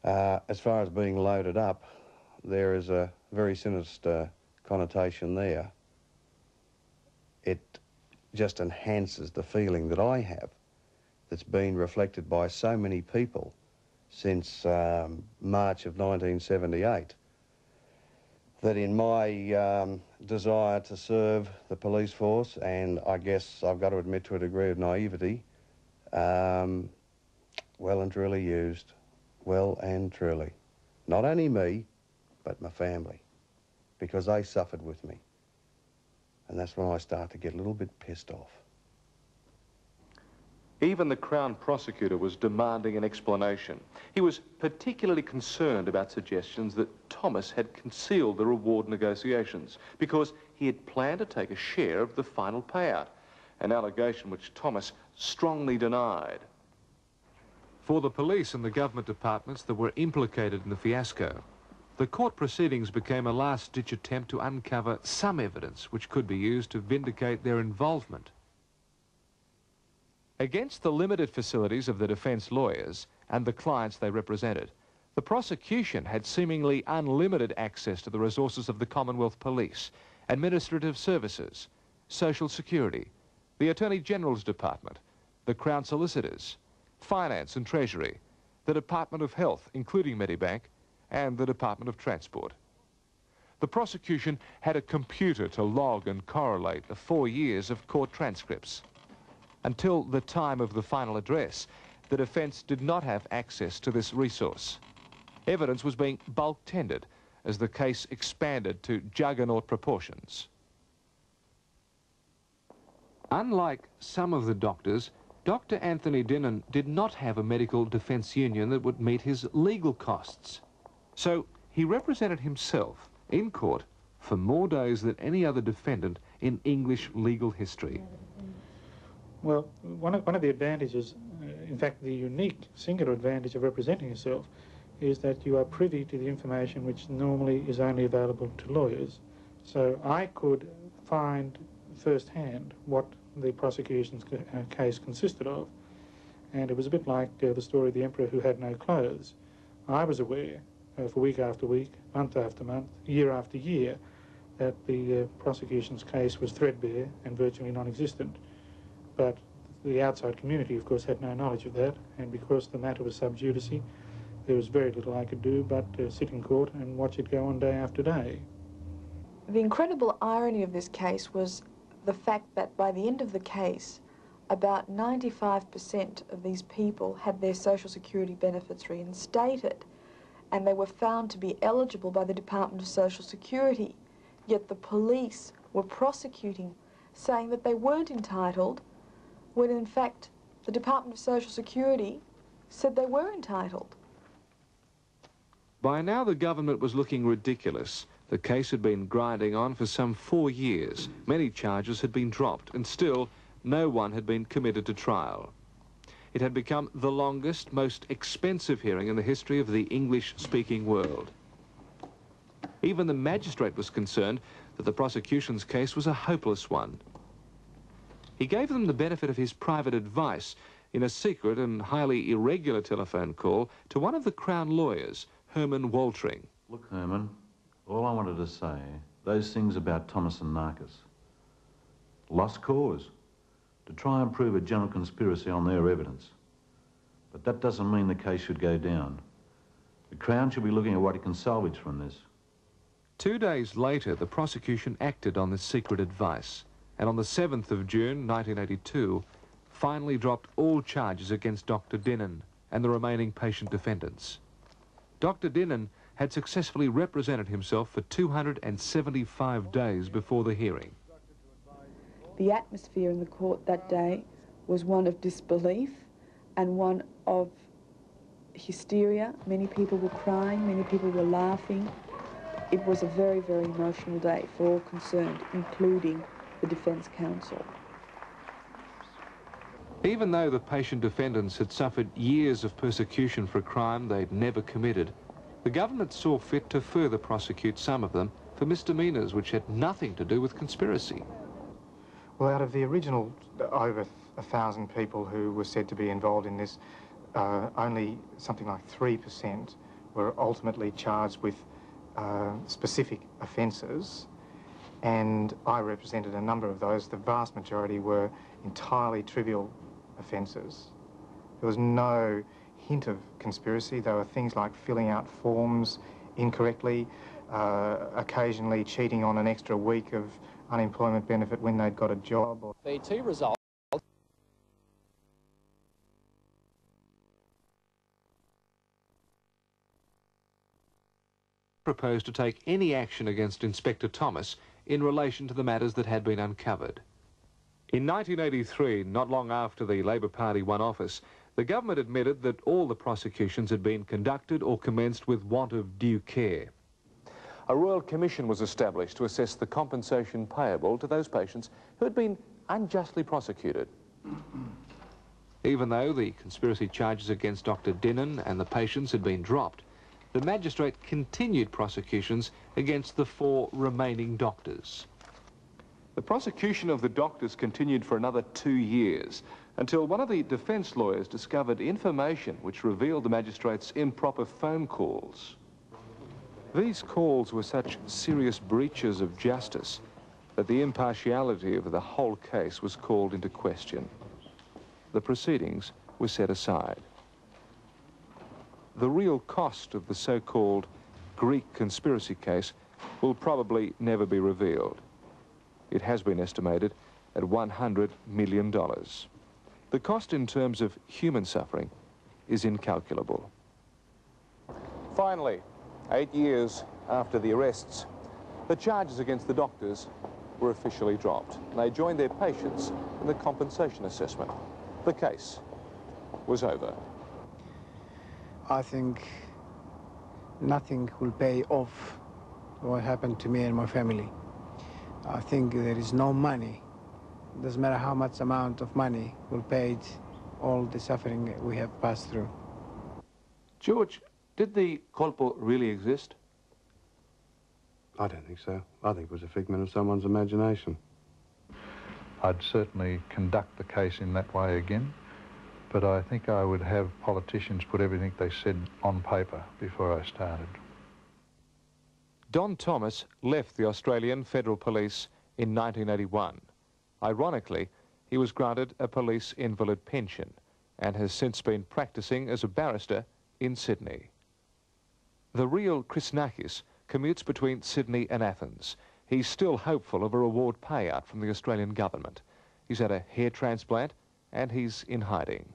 As far as being loaded up, there is a very sinister connotation there. It just enhances the feeling that I have that's been reflected by so many people since March of 1978, that in my desire to serve the police force, and I guess I've got to admit to a degree of naivety, well and truly used, well and truly. Not only me, but my family, because they suffered with me. And that's when I start to get a little bit pissed off. Even the Crown prosecutor was demanding an explanation. He was particularly concerned about suggestions that Thomas had concealed the reward negotiations because he had planned to take a share of the final payout, an allegation which Thomas strongly denied. For the police and the government departments that were implicated in the fiasco, the court proceedings became a last-ditch attempt to uncover some evidence which could be used to vindicate their involvement. Against the limited facilities of the defence lawyers and the clients they represented, the prosecution had seemingly unlimited access to the resources of the Commonwealth Police, administrative services, Social Security, the Attorney-General's Department, the Crown Solicitors, Finance and Treasury, the Department of Health, including Medibank, and the Department of Transport. The prosecution had a computer to log and correlate the 4 years of court transcripts. Until the time of the final address, the defence did not have access to this resource. Evidence was being bulk tendered as the case expanded to juggernaut proportions. Unlike some of the doctors, Dr. Anthony Dinnan did not have a medical defence union that would meet his legal costs. So he represented himself in court for more days than any other defendant in English legal history. Well, one of the advantages, in fact the unique singular advantage of representing yourself, is that you are privy to the information which normally is only available to lawyers. So I could find firsthand what the prosecution's case consisted of, and it was a bit like the story of the emperor who had no clothes. I was aware for week after week, month after month, year after year, that the prosecution's case was threadbare and virtually non-existent. But the outside community, of course, had no knowledge of that, and because the matter was sub judice, there was very little I could do but sit in court and watch it go on day after day. The incredible irony of this case was the fact that by the end of the case, about 95% of these people had their Social Security benefits reinstated, and they were found to be eligible by the Department of Social Security, yet the police were prosecuting, saying that they weren't entitled, when in fact the Department of Social Security said they were entitled. By now the government was looking ridiculous. The case had been grinding on for some 4 years. Many charges had been dropped, and still no one had been committed to trial. It had become the longest, most expensive hearing in the history of the English-speaking world. Even the magistrate was concerned that the prosecution's case was a hopeless one. He gave them the benefit of his private advice in a secret and highly irregular telephone call to one of the Crown lawyers, Herman Waltering. Look, Herman, all I wanted to say, those things about Thomas and Marcus, lost cause, to try and prove a general conspiracy on their evidence. But that doesn't mean the case should go down. The Crown should be looking at what it can salvage from this. 2 days later, the prosecution acted on this secret advice, and on the 7th of June 1982, finally dropped all charges against Dr. Dinnan and the remaining patient defendants. Dr. Dinnan had successfully represented himself for 275 days before the hearing. The atmosphere in the court that day was one of disbelief and one of hysteria. Many people were crying, many people were laughing. It was a very, very emotional day for all concerned, including the Defence Counsel. Even though the patient defendants had suffered years of persecution for a crime they'd never committed, the government saw fit to further prosecute some of them for misdemeanours which had nothing to do with conspiracy. Well, out of the original over 1,000 people who were said to be involved in this, only something like 3% were ultimately charged with specific offences, and I represented a number of those. The vast majority were entirely trivial offences. There was no hint of conspiracy. There were things like filling out forms incorrectly, occasionally cheating on an extra week of unemployment benefit when they'd got a job. BT results. Proposed to take any action against Inspector Thomas in relation to the matters that had been uncovered. In 1983, not long after the Labor Party won office, the government admitted that all the prosecutions had been conducted or commenced with want of due care. A royal commission was established to assess the compensation payable to those patients who had been unjustly prosecuted. Even though the conspiracy charges against Dr. Dinnan and the patients had been dropped, the magistrate continued prosecutions against the 4 remaining doctors. The prosecution of the doctors continued for another 2 years, until one of the defence lawyers discovered information which revealed the magistrate's improper phone calls. These calls were such serious breaches of justice that the impartiality of the whole case was called into question. The proceedings were set aside. The real cost of the so-called Greek conspiracy case will probably never be revealed. It has been estimated at $100 million. The cost in terms of human suffering is incalculable. Finally, 8 years after the arrests, the charges against the doctors were officially dropped. They joined their patients in the compensation assessment. The case was over. I think nothing will pay off what happened to me and my family. I think there is no money. It doesn't matter how much amount of money will pay all the suffering we have passed through. George, did the colpo really exist? I don't think so. I think it was a figment of someone's imagination. I'd certainly conduct the case in that way again, but I think I would have politicians put everything they said on paper before I started. Don Thomas left the Australian Federal Police in 1981. Ironically, he was granted a police invalid pension and has since been practising as a barrister in Sydney. The real Chrisnakis commutes between Sydney and Athens. He's still hopeful of a reward payout from the Australian government. He's had a hair transplant and he's in hiding.